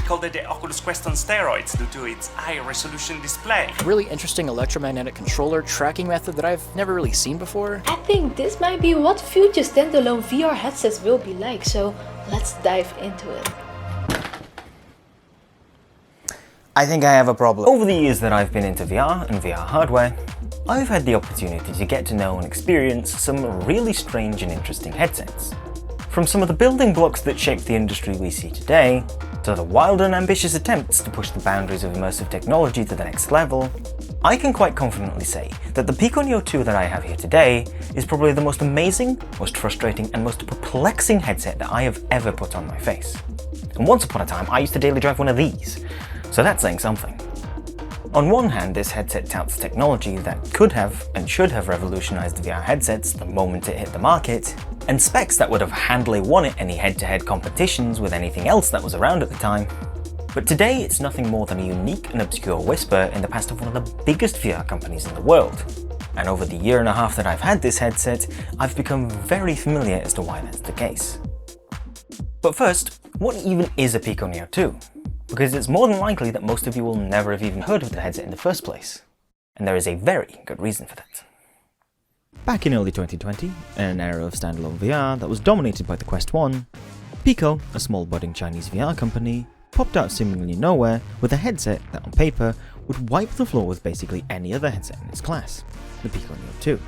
called it the Oculus Quest on steroids due to its high-resolution display. A really interesting electromagnetic controller tracking method that I've never really seen before. I think this might be what future standalone VR headsets will be like, so let's dive into it. I think I have a problem. Over the years that I've been into VR and VR hardware, I've had the opportunity to get to know and experience some really strange and interesting headsets. From some of the building blocks that shaped the industry we see today, to the wild and ambitious attempts to push the boundaries of immersive technology to the next level, I can quite confidently say that the Pico Neo 2 that I have here today is probably the most amazing, most frustrating and most perplexing headset that I have ever put on my face. And once upon a time I used to daily drive one of these, so that's saying something. On one hand, this headset touts technology that could have and should have revolutionized VR headsets the moment it hit the market, and specs that would have handily won it any head-to-head competitions with anything else that was around at the time. But today it's nothing more than a unique and obscure whisper in the past of one of the biggest VR companies in the world. And over the year and a half that I've had this headset, I've become very familiar as to why that's the case. But first, what even is a Pico Neo 2? Because it's more than likely that most of you will never have even heard of the headset in the first place. And there is a very good reason for that. Back in early 2020, in an era of standalone VR that was dominated by the Quest 1, Pico, a small budding Chinese VR company, popped out seemingly nowhere with a headset that on paper would wipe the floor with basically any other headset in its class, the Pico Neo 2.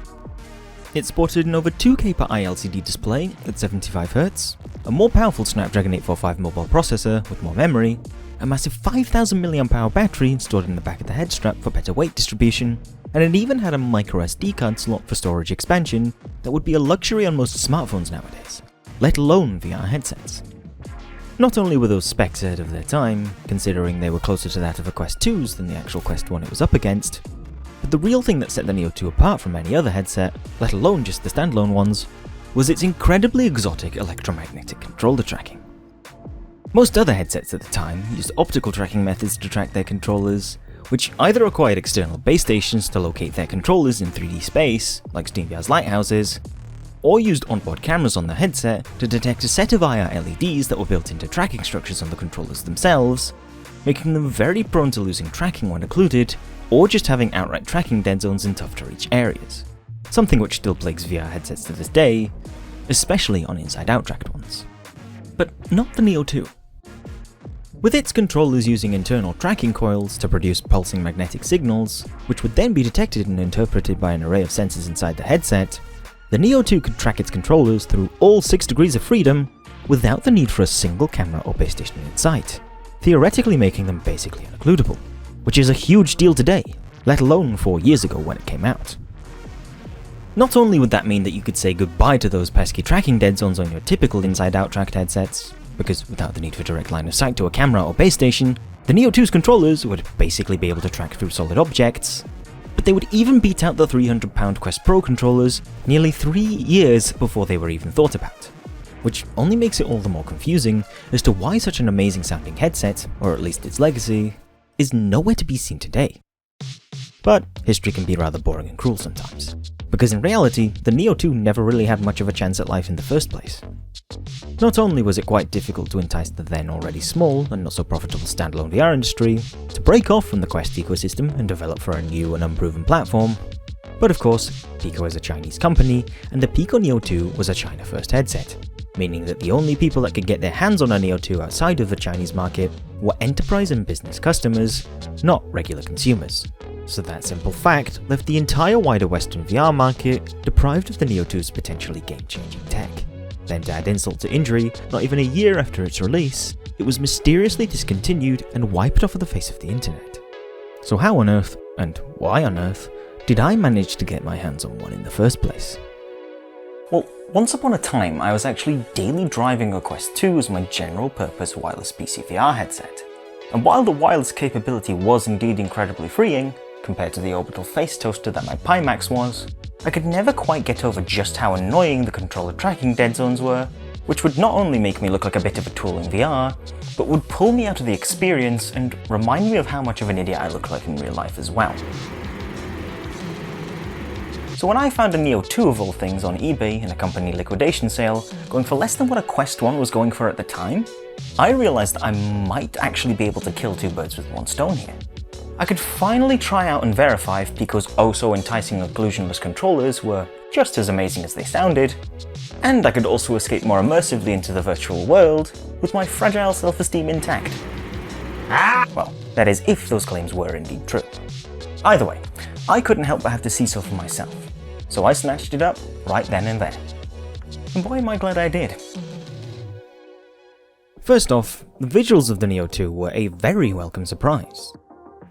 It sported an over 2K per eye LCD display at 75Hz, a more powerful Snapdragon 845 mobile processor with more memory, a massive 5000 mAh battery stored in the back of the head strap for better weight distribution, and it even had a microSD card slot for storage expansion that would be a luxury on most smartphones nowadays, let alone VR headsets. Not only were those specs ahead of their time, considering they were closer to that of a Quest 2's than the actual Quest 1 it was up against, but the real thing that set the Neo 2 apart from any other headset, let alone just the standalone ones, was its incredibly exotic electromagnetic controller tracking. Most other headsets at the time used optical tracking methods to track their controllers, which either required external base stations to locate their controllers in 3D space, like SteamVR's lighthouses, or used onboard cameras on the headset to detect a set of IR LEDs that were built into tracking structures on the controllers themselves, making them very prone to losing tracking when occluded, or just having outright tracking dead zones in tough to reach areas, something which still plagues VR headsets to this day, especially on inside-out tracked ones. But not the Neo 2. With its controllers using internal tracking coils to produce pulsing magnetic signals, which would then be detected and interpreted by an array of sensors inside the headset, the Neo 2 could track its controllers through all 6 degrees of freedom without the need for a single camera or base station in sight, theoretically making them basically unoccludable, which is a huge deal today, let alone 4 years ago when it came out. Not only would that mean that you could say goodbye to those pesky tracking dead zones on your typical inside-out tracked headsets, because without the need for direct line of sight to a camera or base station, the Neo 2's controllers would basically be able to track through solid objects, but they would even beat out the £300 Quest Pro controllers nearly 3 years before they were even thought about, which only makes it all the more confusing as to why such an amazing sounding headset, or at least its legacy, is nowhere to be seen today. But history can be rather boring and cruel sometimes, because in reality, the Neo 2 never really had much of a chance at life in the first place. Not only was it quite difficult to entice the then already small and not so profitable standalone VR industry to break off from the Quest ecosystem and develop for a new and unproven platform, but of course, Pico is a Chinese company, and the Pico Neo 2 was a China-first headset, meaning that the only people that could get their hands on a Neo 2 outside of the Chinese market were enterprise and business customers, not regular consumers. So that simple fact left the entire wider Western VR market deprived of the Neo 2's potentially game-changing tech. Then to add insult to injury, not even a year after its release, it was mysteriously discontinued and wiped off of the face of the internet. So how on earth, and why on earth, did I manage to get my hands on one in the first place? Well, once upon a time I was actually daily driving a Quest 2 as my general purpose wireless PCVR headset. And while the wireless capability was indeed incredibly freeing, compared to the orbital face toaster that my Pimax was, I could never quite get over just how annoying the controller tracking dead zones were, which would not only make me look like a bit of a tool in VR, but would pull me out of the experience and remind me of how much of an idiot I look like in real life as well. So when I found a Neo 2 of all things on eBay in a company liquidation sale, going for less than what a Quest 1 was going for at the time, I realized I might actually be able to kill two birds with one stone here. I could finally try out and verify if Pico's oh so enticing occlusion-less controllers were just as amazing as they sounded, and I could also escape more immersively into the virtual world with my fragile self-esteem intact. Well, that is if those claims were indeed true. Either way, I couldn't help but have to see so for myself, so I snatched it up right then and there. And boy am I glad I did. First off, the visuals of the Neo 2 were a very welcome surprise.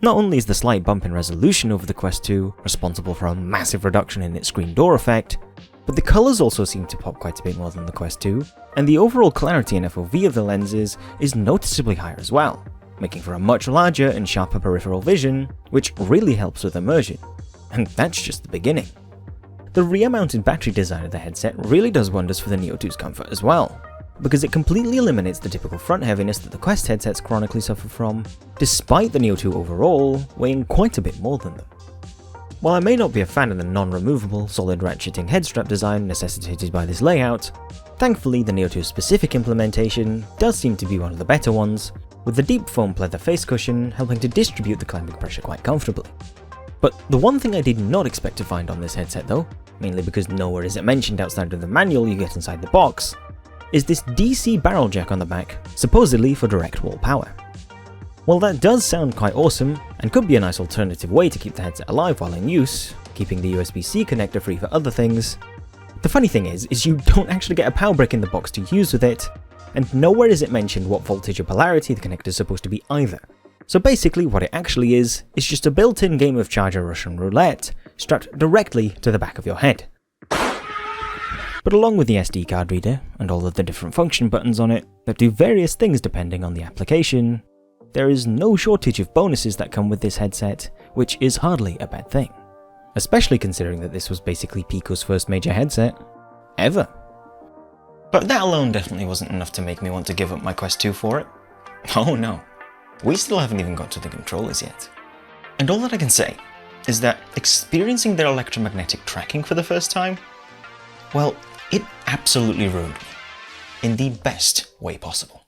Not only is the slight bump in resolution over the Quest 2 responsible for a massive reduction in its screen door effect, but the colours also seem to pop quite a bit more than the Quest 2, and the overall clarity and FOV of the lenses is noticeably higher as well, making for a much larger and sharper peripheral vision, which really helps with immersion. And that's just the beginning. The rear-mounted battery design of the headset really does wonders for the Neo 2's comfort as well, because it completely eliminates the typical front heaviness that the Quest headsets chronically suffer from, despite the Neo 2 overall weighing quite a bit more than them. While I may not be a fan of the non-removable, solid ratcheting head strap design necessitated by this layout, thankfully the Neo 2's specific implementation does seem to be one of the better ones, with the deep foam pleather face cushion helping to distribute the climbing pressure quite comfortably. But the one thing I did not expect to find on this headset though, mainly because nowhere is it mentioned outside of the manual you get inside the box, is this DC barrel jack on the back, supposedly for direct wall power. While that does sound quite awesome, and could be a nice alternative way to keep the headset alive while in use, keeping the USB-C connector free for other things, the funny thing is you don't actually get a power brick in the box to use with it, and nowhere is it mentioned what voltage or polarity the connector is supposed to be either. So basically what it actually is just a built-in game of charger Russian roulette, strapped directly to the back of your head. But along with the SD card reader, and all of the different function buttons on it that do various things depending on the application, there is no shortage of bonuses that come with this headset, which is hardly a bad thing. Especially considering that this was basically Pico's first major headset, ever. But that alone definitely wasn't enough to make me want to give up my Quest 2 for it. Oh no, we still haven't even got to the controllers yet. And all that I can say is that experiencing their electromagnetic tracking for the first time, well, it absolutely ruined me, in the best way possible.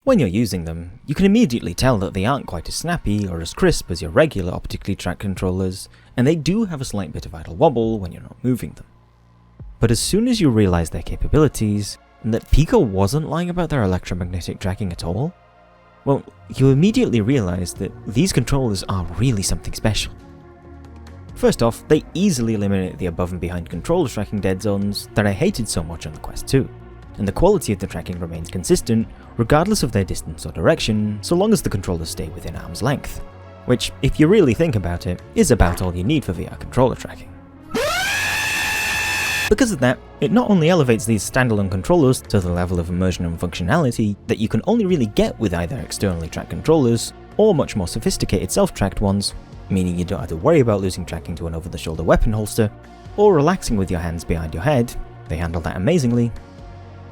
When you're using them, you can immediately tell that they aren't quite as snappy or as crisp as your regular optically tracked controllers, and they do have a slight bit of idle wobble when you're not moving them. But as soon as you realise their capabilities, and that Pico wasn't lying about their electromagnetic tracking at all, well, you immediately realise that these controllers are really something special. First off, they easily eliminate the above and behind controller tracking dead zones that I hated so much on the Quest 2, and the quality of the tracking remains consistent regardless of their distance or direction, so long as the controllers stay within arm's length, which, if you really think about it, is about all you need for VR controller tracking. Because of that, it not only elevates these standalone controllers to the level of immersion and functionality that you can only really get with either externally tracked controllers, or much more sophisticated self-tracked ones, meaning you don't have to worry about losing tracking to an over-the-shoulder weapon holster, or relaxing with your hands behind your head. They handle that amazingly.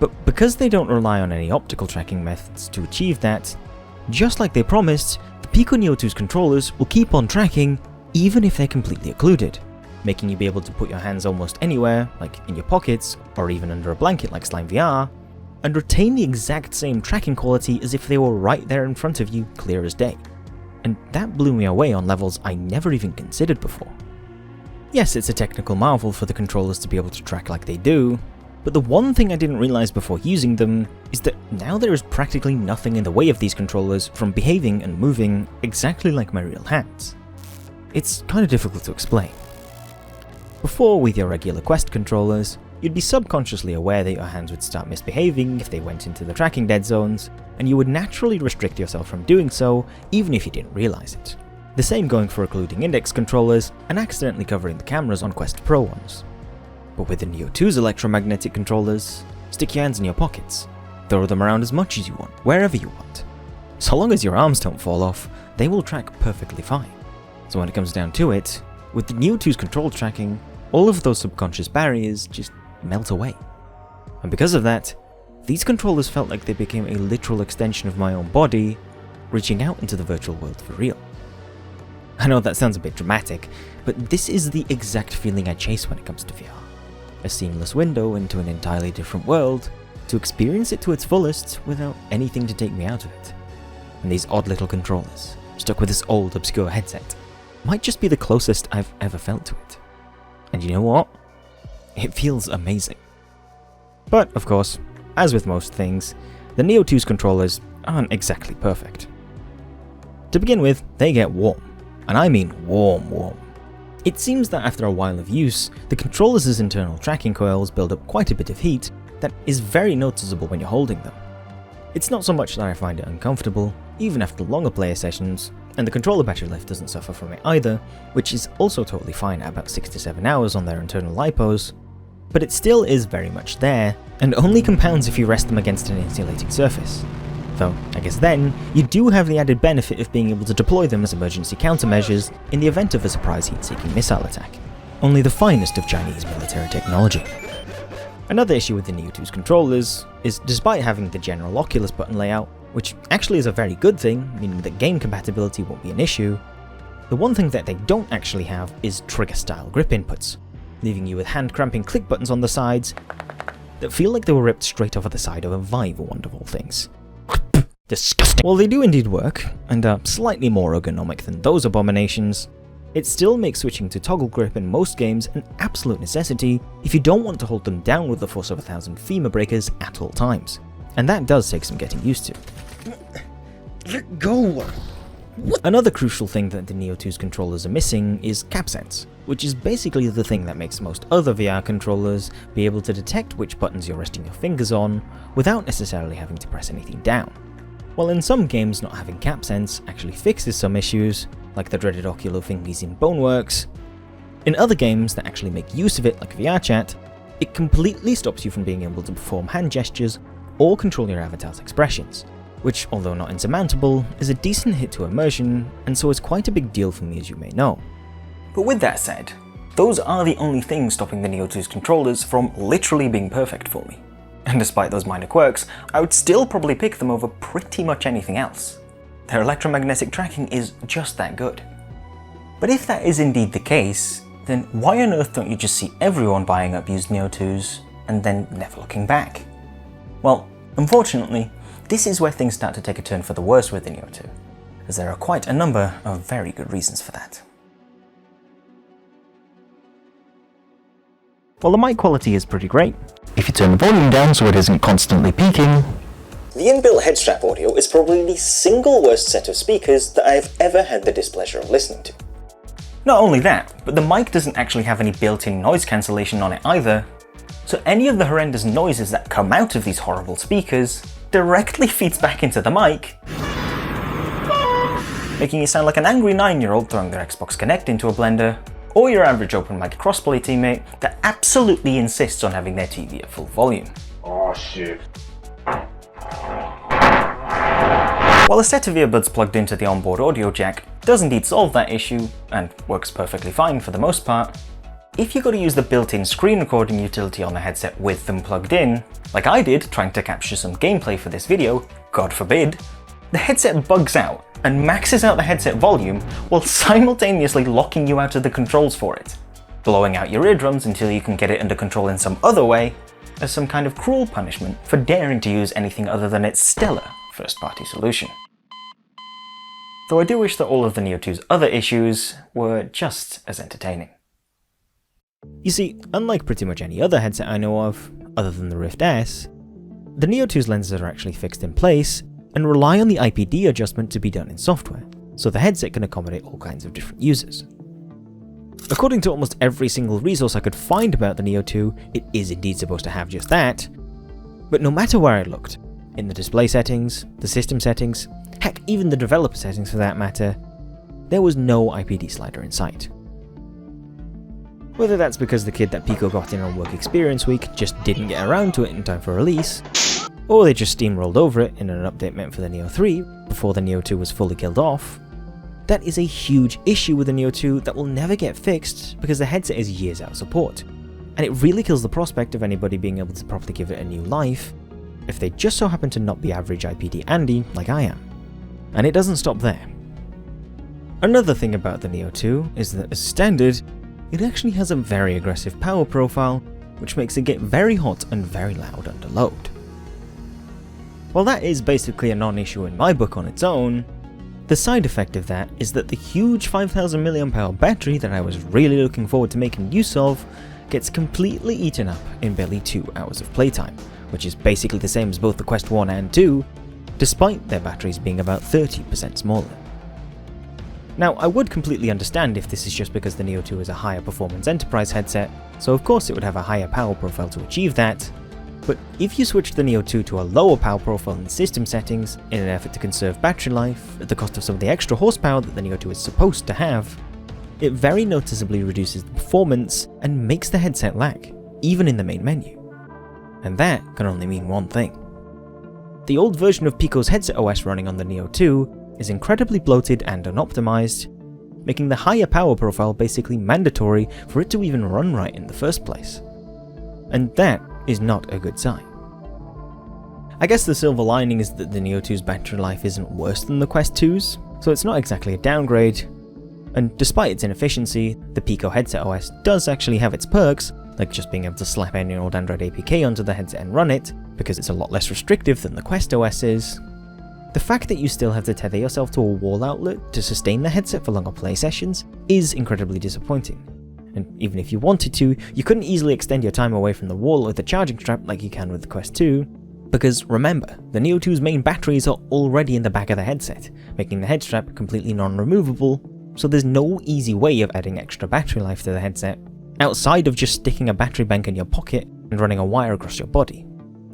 But because they don't rely on any optical tracking methods to achieve that, just like they promised, the Pico Neo 2's controllers will keep on tracking even if they're completely occluded, making you be able to put your hands almost anywhere, like in your pockets, or even under a blanket like Slime VR, and retain the exact same tracking quality as if they were right there in front of you, clear as day. And that blew me away on levels I never even considered before. Yes, it's a technical marvel for the controllers to be able to track like they do, but the one thing I didn't realize before using them is that now there is practically nothing in the way of these controllers from behaving and moving exactly like my real hands. It's kind of difficult to explain. Before, with your regular Quest controllers, you'd be subconsciously aware that your hands would start misbehaving if they went into the tracking dead zones, and you would naturally restrict yourself from doing so even if you didn't realize it. The same going for occluding index controllers and accidentally covering the cameras on Quest Pro ones. But with the Neo 2's electromagnetic controllers, stick your hands in your pockets, throw them around as much as you want, wherever you want. So long as your arms don't fall off, they will track perfectly fine. So when it comes down to it, with the Neo 2's control tracking, all of those subconscious barriers just melt away. And because of that, these controllers felt like they became a literal extension of my own body, reaching out into the virtual world for real. I know that sounds a bit dramatic, but this is the exact feeling I chase when it comes to VR. A seamless window into an entirely different world, to to experience it to its fullest without anything to take me out of it. And these odd little controllers, stuck with this old obscure headset, might just be the closest I've ever felt to it. And you know what? It feels amazing. But, of course, as with most things, the Neo 2's controllers aren't exactly perfect. To begin with, they get warm. And I mean warm. It seems that after a while of use, the controller's internal tracking coils build up quite a bit of heat that is very noticeable when you're holding them. It's not so much that I find it uncomfortable, even after longer player sessions, and the controller battery life doesn't suffer from it either, which is also totally fine at about 6 to 7 hours on their internal lipos, but it still is very much there, and only compounds if you rest them against an insulating surface. Though, I guess then, you do have the added benefit of being able to deploy them as emergency countermeasures in the event of a surprise heat-seeking missile attack. Only the finest of Chinese military technology. Another issue with the Neo 2's controllers is, despite having the general Oculus button layout, which actually is a very good thing, meaning that game compatibility won't be an issue, the one thing that they don't actually have is trigger-style grip inputs, leaving you with hand-cramping click buttons on the sides that feel like they were ripped straight off of the side of a Vive of wonderful things. Disgusting! While they do indeed work, and are slightly more ergonomic than those abominations, it still makes switching to toggle grip in most games an absolute necessity if you don't want to hold them down with the force of 1,000 femur breakers at all times. And that does take some getting used to. Let go! Another crucial thing that the Neo 2's controllers are missing is cap sense, which is basically the thing that makes most other VR controllers be able to detect which buttons you're resting your fingers on without necessarily having to press anything down. While in some games not having cap sense actually fixes some issues, like the dreaded Oculo fingies in BONEWORKS, in other games that actually make use of it, like VR chat, it completely stops you from being able to perform hand gestures or control your avatar's expressions, which, although not insurmountable, is a decent hit to immersion, and so is quite a big deal for me, as you may know. But with that said, those are the only things stopping the Neo 2's controllers from literally being perfect for me. And despite those minor quirks, I would still probably pick them over pretty much anything else. Their electromagnetic tracking is just that good. But if that is indeed the case, then why on earth don't you just see everyone buying up used Neo 2s and then never looking back? Well, unfortunately, this is where things start to take a turn for the worse with the Neo 2, as there are quite a number of very good reasons for that. While the mic quality is pretty great, If you turn the volume down so it isn't constantly peaking, The inbuilt head strap audio is probably the single worst set of speakers that I have ever had the displeasure of listening to. Not only that, but the mic doesn't actually have any built-in noise cancellation on it either, so any of the horrendous noises that come out of these horrible speakers directly feeds back into the mic, making you sound like an angry 9-year-old throwing their Xbox Kinect into a blender, or your average open mic crossplay teammate that absolutely insists on having their TV at full volume. Oh shit. While a set of earbuds plugged into the onboard audio jack does indeed solve that issue, and works perfectly fine for the most part, if you got to use the built-in screen recording utility on the headset with them plugged in, like I did trying to capture some gameplay for this video, God forbid, the headset bugs out and maxes out the headset volume while simultaneously locking you out of the controls for it, blowing out your eardrums until you can get it under control in some other way, as some kind of cruel punishment for daring to use anything other than its stellar first-party solution. Though I do wish that all of the Neo 2's other issues were just as entertaining. You see, unlike pretty much any other headset I know of, other than the Rift S, the Neo 2's lenses are actually fixed in place and rely on the IPD adjustment to be done in software, so the headset can accommodate all kinds of different users. According to almost every single resource I could find about the Neo 2, it is indeed supposed to have just that, but no matter where I looked, in the display settings, the system settings, heck, even the developer settings for that matter, there was no IPD slider in sight. Whether that's because the kid that Pico got in on Work Experience Week just didn't get around to it in time for release, or they just steamrolled over it in an update meant for the Neo 3 before the Neo 2 was fully killed off, that is a huge issue with the Neo 2 that will never get fixed because the headset is years out of support, and it really kills the prospect of anybody being able to properly give it a new life if they just so happen to not be average IPD Andy like I am. And it doesn't stop there. Another thing about the Neo 2 is that as standard, it actually has a very aggressive power profile, which makes it get very hot and very loud under load. While that is basically a non-issue in my book on its own, the side effect of that is that the huge 5000 mAh battery that I was really looking forward to making use of gets completely eaten up in barely 2 hours of playtime, which is basically the same as both the Quest 1 and 2, despite their batteries being about 30% smaller. Now, I would completely understand if this is just because the Neo 2 is a higher performance enterprise headset, so of course it would have a higher power profile to achieve that, but if you switch the Neo 2 to a lower power profile in system settings in an effort to conserve battery life at the cost of some of the extra horsepower that the Neo 2 is supposed to have, it very noticeably reduces the performance and makes the headset lag, even in the main menu. And that can only mean one thing. The old version of Pico's headset OS running on the Neo 2 is incredibly bloated and unoptimized, making the higher power profile basically mandatory for it to even run right in the first place. And that is not a good sign. I guess the silver lining is that the Neo 2's battery life isn't worse than the Quest 2's, so it's not exactly a downgrade, and despite its inefficiency, the Pico headset OS does actually have its perks, like just being able to slap any old Android APK onto the headset and run it, because it's a lot less restrictive than the Quest OS is. The fact that you still have to tether yourself to a wall outlet to sustain the headset for longer play sessions is incredibly disappointing. And even if you wanted to, you couldn't easily extend your time away from the wall with the charging strap like you can with the Quest 2, because remember, the Neo 2's main batteries are already in the back of the headset, making the head strap completely non-removable, so there's no easy way of adding extra battery life to the headset, outside of just sticking a battery bank in your pocket and running a wire across your body,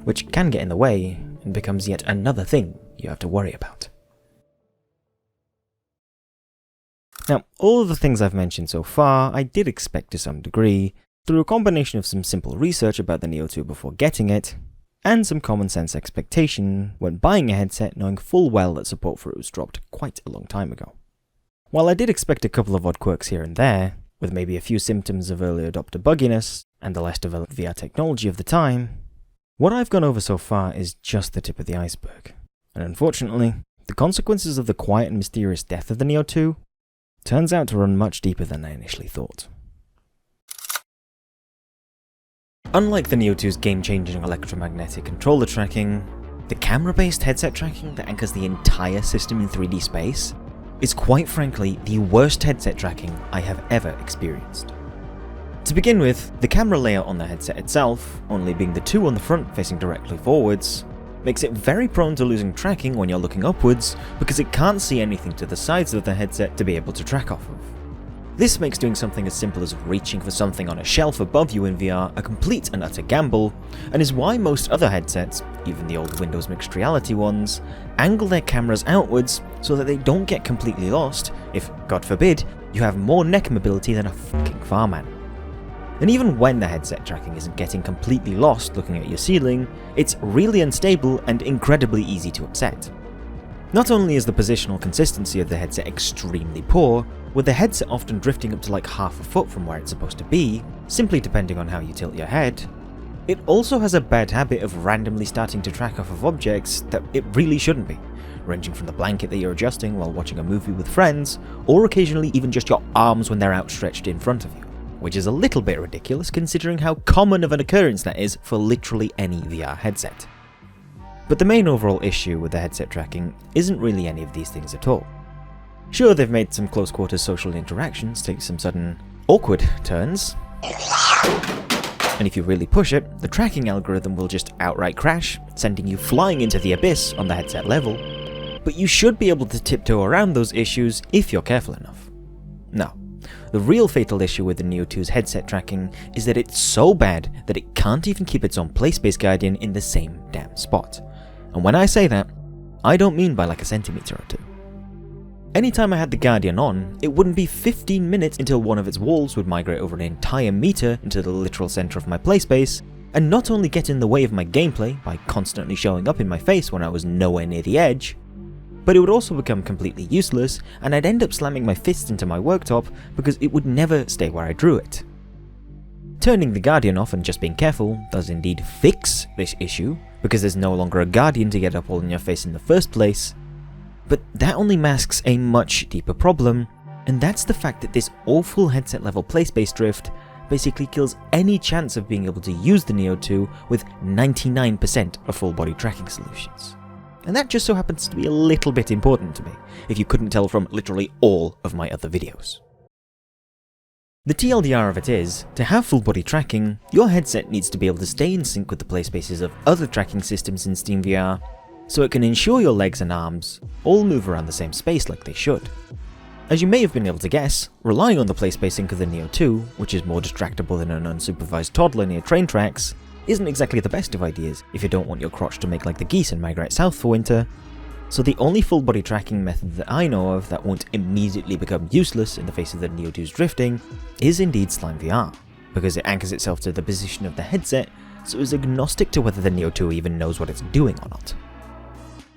which can get in the way and becomes yet another thing you have to worry about. Now, all of the things I've mentioned so far, I did expect to some degree, through a combination of some simple research about the Neo 2 before getting it, and some common sense expectation when buying a headset knowing full well that support for it was dropped quite a long time ago. While I did expect a couple of odd quirks here and there, with maybe a few symptoms of early adopter bugginess and the less developed VR technology of the time, what I've gone over so far is just the tip of the iceberg. And unfortunately, the consequences of the quiet and mysterious death of the Neo 2 turns out to run much deeper than I initially thought. Unlike the Neo 2's game-changing electromagnetic controller tracking, the camera-based headset tracking that anchors the entire system in 3D space is quite frankly the worst headset tracking I have ever experienced. To begin with, the camera layout on the headset itself, only being the two on the front facing directly forwards, makes it very prone to losing tracking when you're looking upwards because it can't see anything to the sides of the headset to be able to track off of. This makes doing something as simple as reaching for something on a shelf above you in VR a complete and utter gamble, and is why most other headsets, even the old Windows mixed reality ones, angle their cameras outwards so that they don't get completely lost if, God forbid, you have more neck mobility than a fucking farman. And even when the headset tracking isn't getting completely lost looking at your ceiling, it's really unstable and incredibly easy to upset. Not only is the positional consistency of the headset extremely poor, with the headset often drifting up to like half a foot from where it's supposed to be, simply depending on how you tilt your head, it also has a bad habit of randomly starting to track off of objects that it really shouldn't be, ranging from the blanket that you're adjusting while watching a movie with friends, or occasionally even just your arms when they're outstretched in front of you, which is a little bit ridiculous considering how common of an occurrence that is for literally any VR headset. But the main overall issue with the headset tracking isn't really any of these things at all. Sure, they've made some close quarters social interactions take some sudden awkward turns, and if you really push it, the tracking algorithm will just outright crash, sending you flying into the abyss on the headset level, but you should be able to tiptoe around those issues if you're careful enough. No, the real fatal issue with the Neo 2's headset tracking is that it's so bad that it can't even keep its own play space guardian in the same damn spot. And when I say that, I don't mean by like a centimeter or two. Anytime I had the Guardian on, it wouldn't be 15 minutes until one of its walls would migrate over an entire meter into the literal center of my playspace, and not only get in the way of my gameplay by constantly showing up in my face when I was nowhere near the edge, but it would also become completely useless, and I'd end up slamming my fist into my worktop because it would never stay where I drew it. Turning the Guardian off and just being careful does indeed fix this issue, because there's no longer a Guardian to get up all in your face in the first place, but that only masks a much deeper problem, and that's the fact that this awful headset level playspace drift basically kills any chance of being able to use the Neo 2 with 99% of full body tracking solutions. and that just so happens to be a little bit important to me, if you couldn't tell from literally all of my other videos. The TLDR of it is, to have full body tracking, your headset needs to be able to stay in sync with the play spaces of other tracking systems in SteamVR, so it can ensure your legs and arms all move around the same space like they should. As you may have been able to guess, relying on the play space sync of the Neo 2, which is more distractible than an unsupervised toddler near train tracks, isn't exactly the best of ideas if you don't want your crotch to make like the geese and migrate south for winter, so the only full body tracking method that I know of that won't immediately become useless in the face of the Neo 2's drifting is indeed SlimeVR, because it anchors itself to the position of the headset, so it's agnostic to whether the Neo 2 even knows what it's doing or not.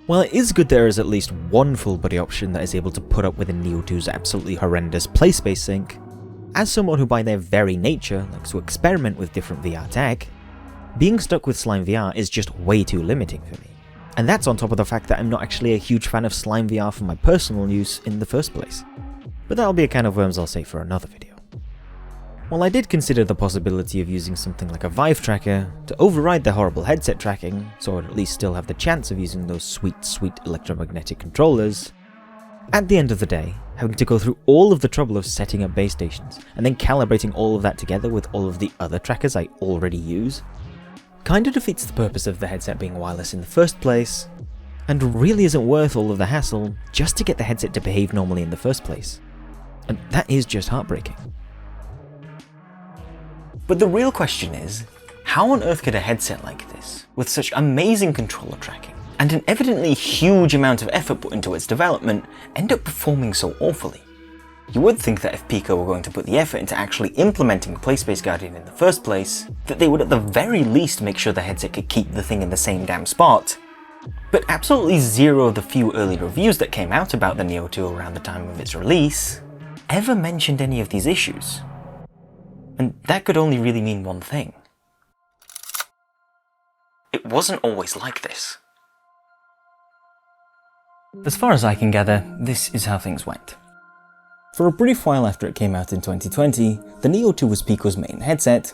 While it is good there is at least one full body option that is able to put up with the Neo 2's absolutely horrendous play space sync, as someone who by their very nature likes to experiment with different VR tech, being stuck with SlimeVR is just way too limiting for me. And that's on top of the fact that I'm not actually a huge fan of SlimeVR for my personal use in the first place. But that'll be a can of worms I'll save for another video. While I did consider the possibility of using something like a Vive tracker to override the horrible headset tracking, so I'd at least still have the chance of using those sweet electromagnetic controllers, at the end of the day, having to go through all of the trouble of setting up base stations and then calibrating all of that together with all of the other trackers I already use, kinda defeats the purpose of the headset being wireless in the first place, and really isn't worth all of the hassle just to get the headset to behave normally in the first place. And that is just heartbreaking. But the real question is, how on earth could a headset like this, with such amazing controller tracking, and an evidently huge amount of effort put into its development, end up performing so awfully? You would think that if Pico were going to put the effort into actually implementing PlaySpace Guardian in the first place, that they would at the very least make sure the headset could keep the thing in the same damn spot. But absolutely zero of the few early reviews that came out about the Neo 2 around the time of its release ever mentioned any of these issues. And that could only really mean one thing. It wasn't always like this. As far as I can gather, this is how things went. For a brief while after it came out in 2020, the Neo 2 was Pico's main headset,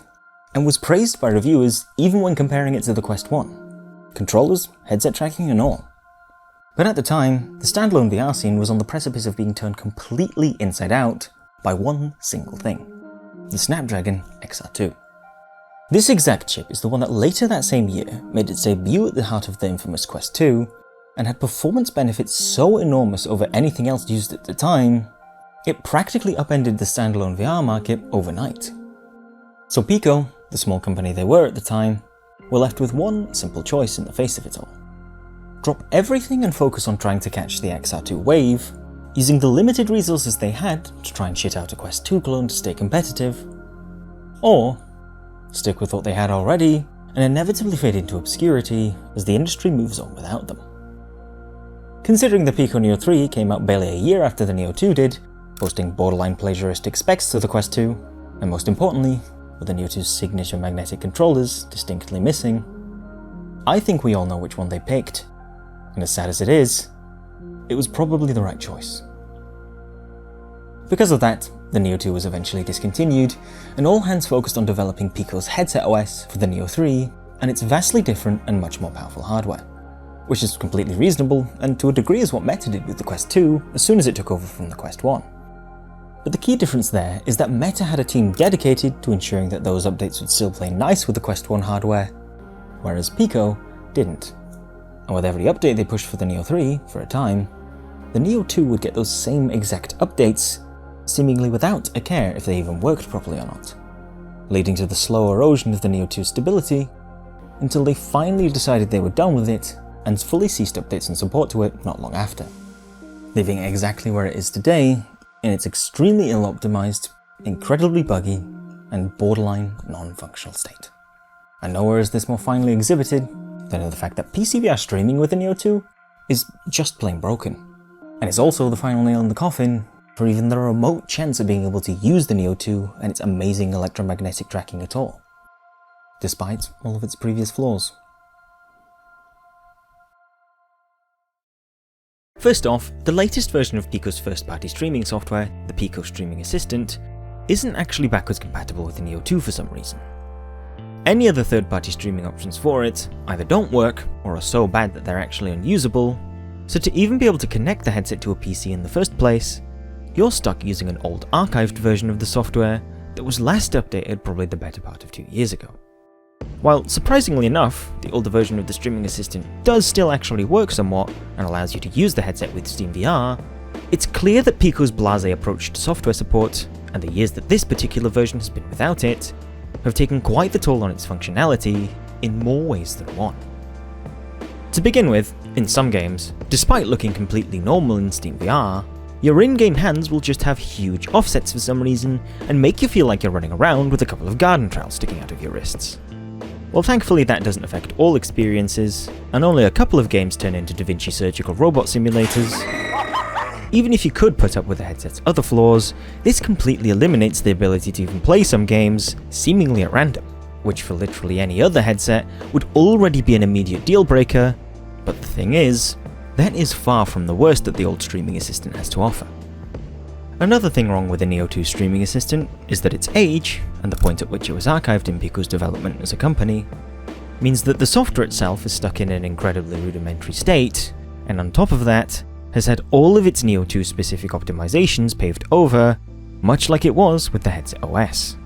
and was praised by reviewers even when comparing it to the Quest 1. Controllers, headset tracking and all. But at the time, the standalone VR scene was on the precipice of being turned completely inside out by one single thing. The Snapdragon XR2. This exact chip is the one that later that same year made its debut at the heart of the infamous Quest 2, and had performance benefits so enormous over anything else used at the time, it practically upended the standalone VR market overnight. So Pico, the small company they were at the time, were left with one simple choice in the face of it all. Drop everything and focus on trying to catch the XR2 wave, using the limited resources they had to try and shit out a Quest 2 clone to stay competitive, or stick with what they had already and inevitably fade into obscurity as the industry moves on without them. Considering the Pico Neo 3 came out barely a year after the Neo 2 did, boasting borderline plagiaristic specs to the Quest 2, and most importantly, with the Neo 2's signature magnetic controllers distinctly missing, I think we all know which one they picked, and as sad as it is, it was probably the right choice. Because of that, the Neo 2 was eventually discontinued, and all hands focused on developing Pico's headset OS for the Neo 3 and its vastly different and much more powerful hardware. Which is completely reasonable, and to a degree is what Meta did with the Quest 2 as soon as it took over from the Quest 1. But the key difference there is that Meta had a team dedicated to ensuring that those updates would still play nice with the Quest 1 hardware, whereas Pico didn't. And with every update they pushed for the Neo 3, for a time, the Neo 2 would get those same exact updates, seemingly without a care if they even worked properly or not, leading to the slow erosion of the Neo 2's stability, until they finally decided they were done with it and fully ceased updates and support to it not long after, leaving it exactly where it is today, in its extremely ill-optimized, incredibly buggy, and borderline non-functional state. And nowhere is this more finely exhibited than in the fact that PCVR streaming with the Neo 2 is just plain broken. And it's also the final nail in the coffin for even the remote chance of being able to use the Neo 2 and its amazing electromagnetic tracking at all, despite all of its previous flaws. First off, the latest version of Pico's first-party streaming software, the Pico Streaming Assistant, isn't actually backwards compatible with the Neo 2 for some reason. Any other third-party streaming options for it either don't work or are so bad that they're actually unusable, so to even be able to connect the headset to a PC in the first place, you're stuck using an old archived version of the software that was last updated probably the better part of 2 years ago. While surprisingly enough, the older version of the streaming assistant does still actually work somewhat and allows you to use the headset with SteamVR, it's clear that Pico's blasé approach to software support, and the years that this particular version has been without it, have taken quite the toll on its functionality in more ways than one. To begin with, in some games, despite looking completely normal in SteamVR, your in-game hands will just have huge offsets for some reason and make you feel like you're running around with a couple of garden trowels sticking out of your wrists. Well, thankfully that doesn't affect all experiences, and only a couple of games turn into DaVinci surgical robot simulators. Even if you could put up with the headset's other flaws, this completely eliminates the ability to even play some games, seemingly at random, which for literally any other headset would already be an immediate deal breaker, but the thing is, that is far from the worst that the old streaming assistant has to offer. Another thing wrong with the Neo 2 streaming assistant is that its age, and the point at which it was archived in Pico's development as a company, means that the software itself is stuck in an incredibly rudimentary state, and on top of that, has had all of its Neo 2 specific optimizations paved over, much like it was with the headset OS.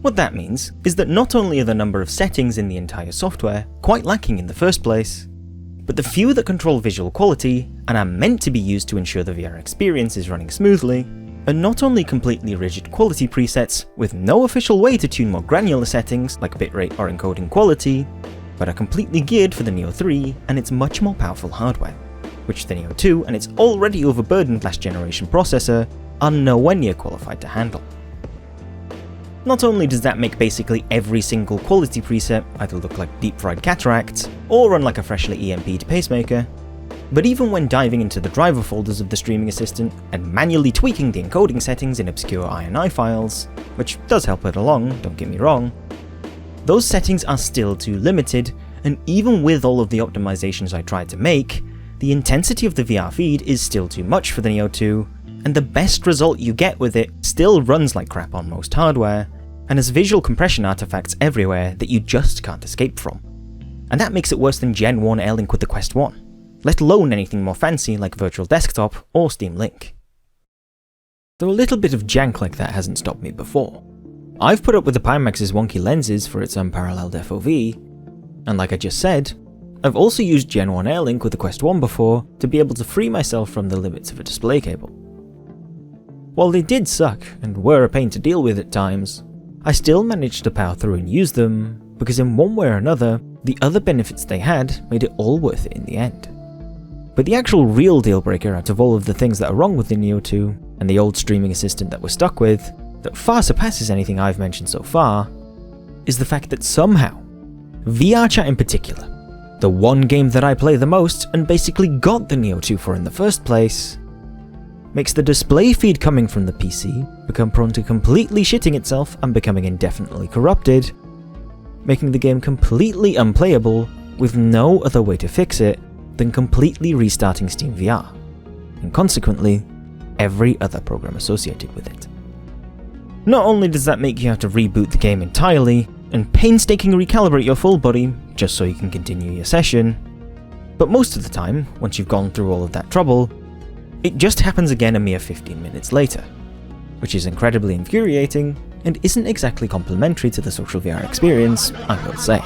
What that means is that not only are the number of settings in the entire software quite lacking in the first place, but the few that control visual quality and are meant to be used to ensure the VR experience is running smoothly are not only completely rigid quality presets with no official way to tune more granular settings like bitrate or encoding quality, but are completely geared for the Neo 3 and its much more powerful hardware, which the Neo 2 and its already overburdened last generation processor are nowhere near qualified to handle. Not only does that make basically every single quality preset either look like deep-fried cataracts, or run like a freshly EMP'd pacemaker, but even when diving into the driver folders of the streaming assistant and manually tweaking the encoding settings in obscure INI files, which does help it along, don't get me wrong, those settings are still too limited, and even with all of the optimizations I tried to make, the intensity of the VR feed is still too much for the Neo 2, and the best result you get with it still runs like crap on most hardware, and has visual compression artifacts everywhere that you just can't escape from. And that makes it worse than Gen 1 Airlink with the Quest 1, let alone anything more fancy like Virtual Desktop or Steam Link. Though a little bit of jank like that hasn't stopped me before. I've put up with the Pimax's wonky lenses for its unparalleled FOV, and like I just said, I've also used Gen 1 Airlink with the Quest 1 before to be able to free myself from the limits of a display cable. While they did suck and were a pain to deal with at times, I still managed to power through and use them, because in one way or another, the other benefits they had made it all worth it in the end. But the actual real deal breaker out of all of the things that are wrong with the Neo 2 and the old streaming assistant that we're stuck with, that far surpasses anything I've mentioned so far, is the fact that somehow, VR chat in particular, the one game that I play the most and basically got the Neo 2 for in the first place, makes the display feed coming from the PC become prone to completely shitting itself and becoming indefinitely corrupted, making the game completely unplayable with no other way to fix it than completely restarting SteamVR, and consequently, every other program associated with it. Not only does that make you have to reboot the game entirely and painstakingly recalibrate your full body just so you can continue your session, but most of the time, once you've gone through all of that trouble, it just happens again a mere 15 minutes later, which is incredibly infuriating and isn't exactly complimentary to the social VR experience, I will say.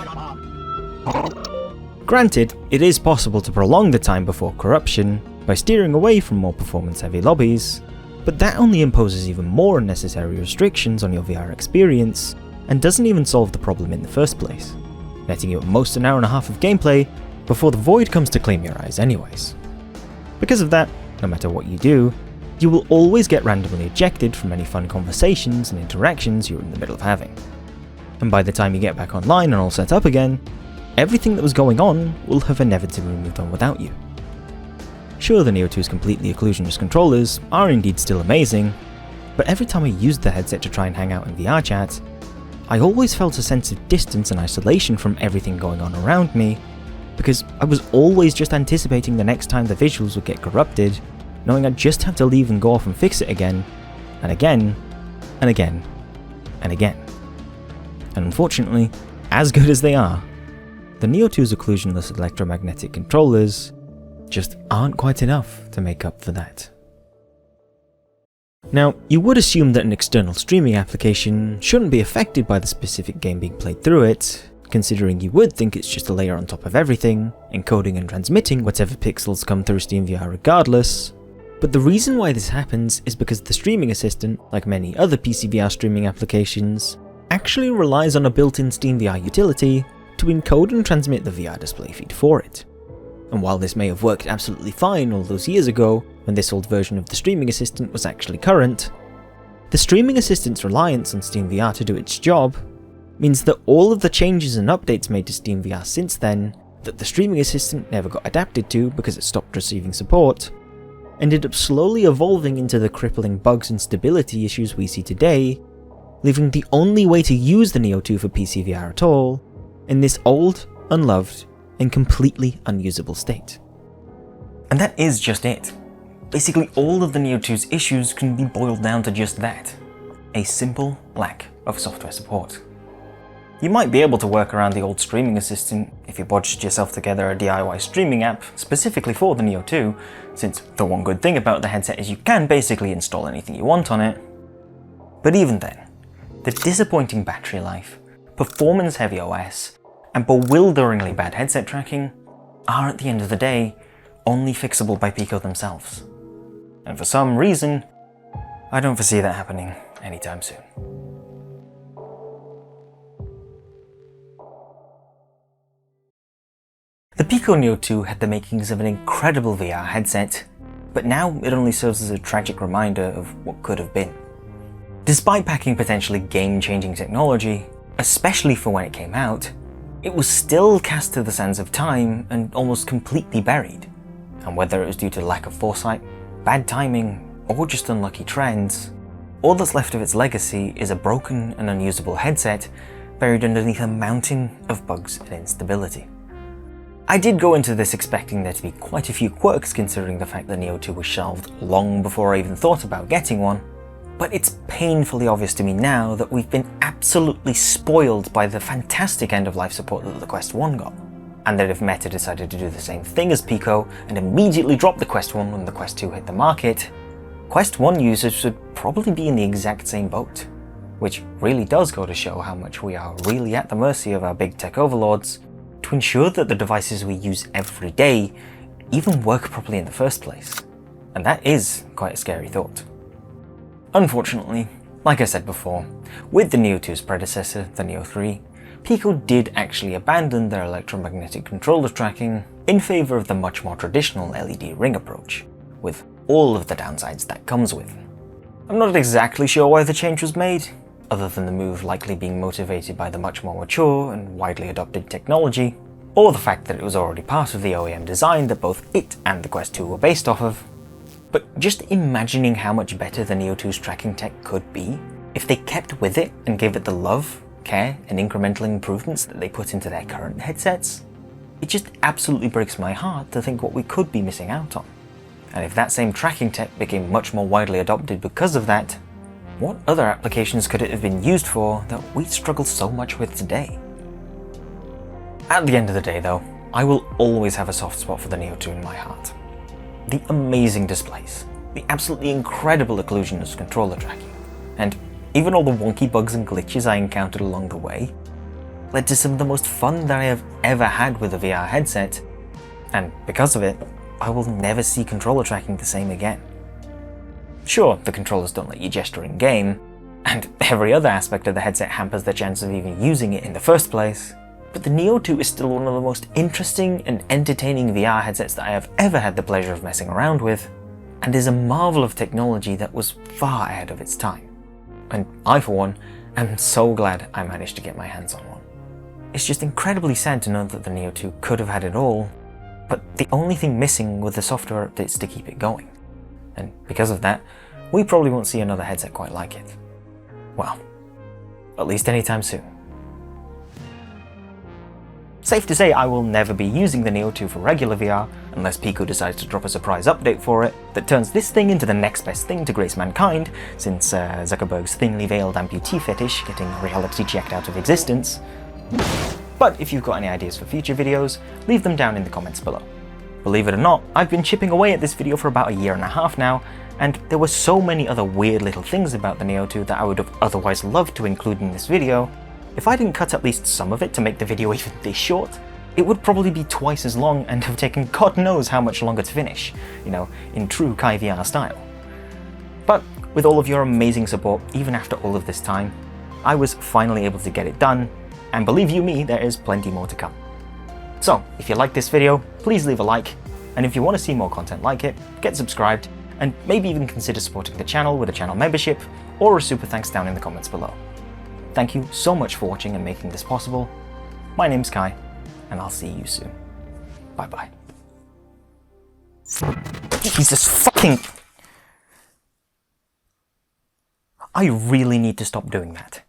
Granted, it is possible to prolong the time before corruption by steering away from more performance-heavy lobbies, but that only imposes even more unnecessary restrictions on your VR experience and doesn't even solve the problem in the first place, netting you at most an hour and a half of gameplay before the void comes to claim your eyes anyways. Because of that, no matter what you do, you will always get randomly ejected from any fun conversations and interactions you're in the middle of having. And by the time you get back online and all set up again, everything that was going on will have inevitably moved on without you. Sure, the Neo 2's completely occlusion-less controllers are indeed still amazing, but every time I used the headset to try and hang out in VR chat, I always felt a sense of distance and isolation from everything going on around me, because I was always just anticipating the next time the visuals would get corrupted, knowing I'd just have to leave and go off and fix it again, and again, and again, and again. and unfortunately, as good as they are, the Neo 2's occlusion-less electromagnetic controllers just aren't quite enough to make up for that. Now, you would assume that an external streaming application shouldn't be affected by the specific game being played through it, considering you would think it's just a layer on top of everything, encoding and transmitting whatever pixels come through SteamVR regardless. But the reason why this happens is because the streaming assistant, like many other PCVR streaming applications, actually relies on a built-in SteamVR utility to encode and transmit the VR display feed for it. And while this may have worked absolutely fine all those years ago, when this old version of the streaming assistant was actually current, the streaming assistant's reliance on SteamVR to do its job means that all of the changes and updates made to SteamVR since then, that the streaming assistant never got adapted to because it stopped receiving support, ended up slowly evolving into the crippling bugs and stability issues we see today, leaving the only way to use the Neo 2 for PCVR at all in this old, unloved, and completely unusable state. And that is just it. Basically all of the Neo 2's issues can be boiled down to just that. A simple lack of software support. You might be able to work around the old streaming assistant if you bodged yourself together a DIY streaming app specifically for the Neo 2, since the one good thing about the headset is you can basically install anything you want on it. But even then, the disappointing battery life, performance-heavy OS, and bewilderingly bad headset tracking are, at the end of the day, only fixable by Pico themselves. And for some reason, I don't foresee that happening anytime soon. The Pico Neo 2 had the makings of an incredible VR headset, but now it only serves as a tragic reminder of what could have been. Despite packing potentially game-changing technology, especially for when it came out, it was still cast to the sands of time and almost completely buried. And whether it was due to lack of foresight, bad timing, or just unlucky trends, all that's left of its legacy is a broken and unusable headset buried underneath a mountain of bugs and instability. I did go into this expecting there to be quite a few quirks considering the fact that Neo 2 was shelved long before I even thought about getting one, but it's painfully obvious to me now that we've been absolutely spoiled by the fantastic end-of-life support that the Quest 1 got, and that if Meta decided to do the same thing as Pico and immediately drop the Quest 1 when the Quest 2 hit the market, Quest 1 users would probably be in the exact same boat, which really does go to show how much we are really at the mercy of our big tech overlords to ensure that the devices we use every day even work properly in the first place. And that is quite a scary thought. Unfortunately, like I said before, with the Neo 2's predecessor, the Neo 3, Pico did actually abandon their electromagnetic controller tracking in favour of the much more traditional LED ring approach, with all of the downsides that comes with. I'm not exactly sure why the change was made, other than the move likely being motivated by the much more mature and widely adopted technology, or the fact that it was already part of the OEM design that both it and the Quest 2 were based off of. But just imagining how much better the Neo 2's tracking tech could be if they kept with it and gave it the love, care, and incremental improvements that they put into their current headsets, it just absolutely breaks my heart to think what we could be missing out on. And if that same tracking tech became much more widely adopted because of that, what other applications could it have been used for that we struggle so much with today? At the end of the day though, I will always have a soft spot for the Neo 2 in my heart. The amazing displays, the absolutely incredible occlusion-less controller tracking, and even all the wonky bugs and glitches I encountered along the way, led to some of the most fun that I have ever had with a VR headset, and because of it, I will never see controller tracking the same again. Sure, the controllers don't let you gesture in-game, and every other aspect of the headset hampers the chance of even using it in the first place, but the Neo 2 is still one of the most interesting and entertaining VR headsets that I have ever had the pleasure of messing around with, and is a marvel of technology that was far ahead of its time. And I, for one, am so glad I managed to get my hands on one. It's just incredibly sad to know that the Neo 2 could have had it all, but the only thing missing were the software updates to keep it going. And because of that, we probably won't see another headset quite like it. Well, at least anytime soon. Safe to say I will never be using the Neo 2 for regular VR, unless Pico decides to drop a surprise update for it that turns this thing into the next best thing to grace mankind, since Zuckerberg's thinly veiled amputee fetish getting reality checked out of existence. But if you've got any ideas for future videos, leave them down in the comments below. Believe it or not, I've been chipping away at this video for about a year and a half now, and there were so many other weird little things about the Neo 2 that I would have otherwise loved to include in this video. If I didn't cut at least some of it to make the video even this short, it would probably be twice as long and have taken God knows how much longer to finish, you know, in true Kai VR style. But with all of your amazing support, even after all of this time, I was finally able to get it done, and believe you me, there is plenty more to come. So, if you like this video, please leave a like, and if you want to see more content like it, get subscribed, and maybe even consider supporting the channel with a channel membership, or a super thanks down in the comments below. Thank you so much for watching and making this possible. My name's Kai, and I'll see you soon. Bye bye. Jesus fucking... I really need to stop doing that.